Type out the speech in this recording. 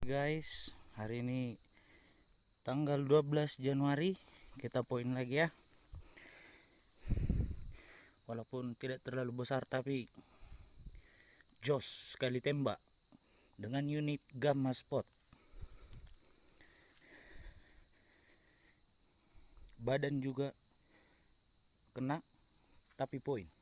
Guys, hari ini tanggal 12 Januari kita poin lagi ya. Walaupun tidak terlalu besar tapi jos sekali tembak dengan unit gamma spot. Badan juga kena tapi poin.